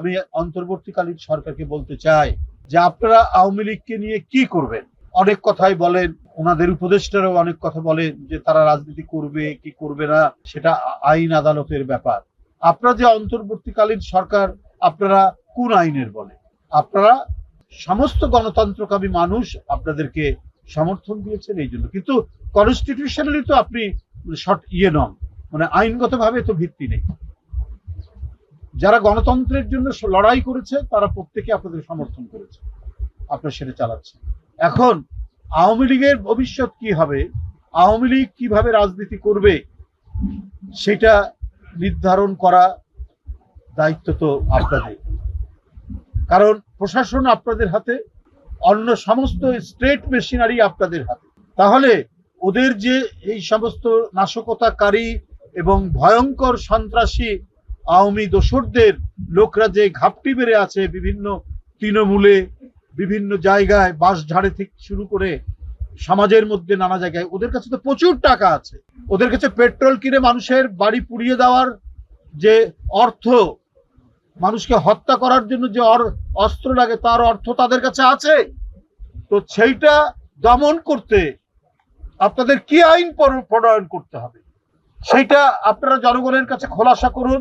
আমি অন্তর্বর্তীকালীন সরকারকে বলতে চাই যে আপনারা আওয়ামী লীগকে নিয়ে কি করবেন। অনেক কথাই বলেন, ওনাদের উপদেষ্টারাও অনেক কথা বলেন যে তারা রাজনীতি করবে কি করবে না সেটা আইন আদালতের ব্যাপার। আপনারা যে অন্তর্বর্তীকালীন সরকার, আপনারা কোন আইনের বলে? আপনারা সমস্ত গণতন্ত্রকামী মানুষ আপনাদেরকে সমর্থন দিয়েছেন এই জন্য, কিন্তু কনস্টিটিউশনালি তো আপনি নন, মানে আইনগতভাবে তো ভিত্তি নেই। যারা গণতন্ত্রের জন্য লড়াই করেছে তারা প্রত্যেকে আপনাদের সমর্থন করেছে, আপনারা সেটা চালাচ্ছেন। এখন আওয়ামী লীগের ভবিষ্যৎ কি হবে, আওয়ামী লীগ কিভাবে রাজনীতি করবে সেটা নির্ধারণ করা দায়িত্ব তো আপনাদের, কারণ প্রশাসন আপনাদের হাতে, অন্য সমস্ত স্টেট মেশিনারি আপনাদের হাতে। তাহলে ওদের যে এই সমস্ত নাশকতাকারী এবং ভয়ঙ্কর সন্ত্রাসী আওয়ামী দোসরদের লোকরা যে ঘাপটি বেড়ে আছে বিভিন্ন তৃণমূলে, বিভিন্ন জায়গায়, বাঁশঝাড়ে থেকে শুরু করে সমাজের মধ্যে নানা জায়গায়, ওদের কাছে তো প্রচুর টাকা আছে। ওদের কাছে পেট্রোল কিনে মানুষের বাড়ি পুড়িয়ে দেওয়ার যে অর্থ, মানুষকে হত্যা করার জন্য যে অস্ত্র লাগে তার অর্থ তাদের কাছে আছে। তো সেইটা দমন করতে আপনাদের কি আইন প্রণয়ন করতে হবে সেইটা আপনারা জনগণের কাছে খোলাসা করুন।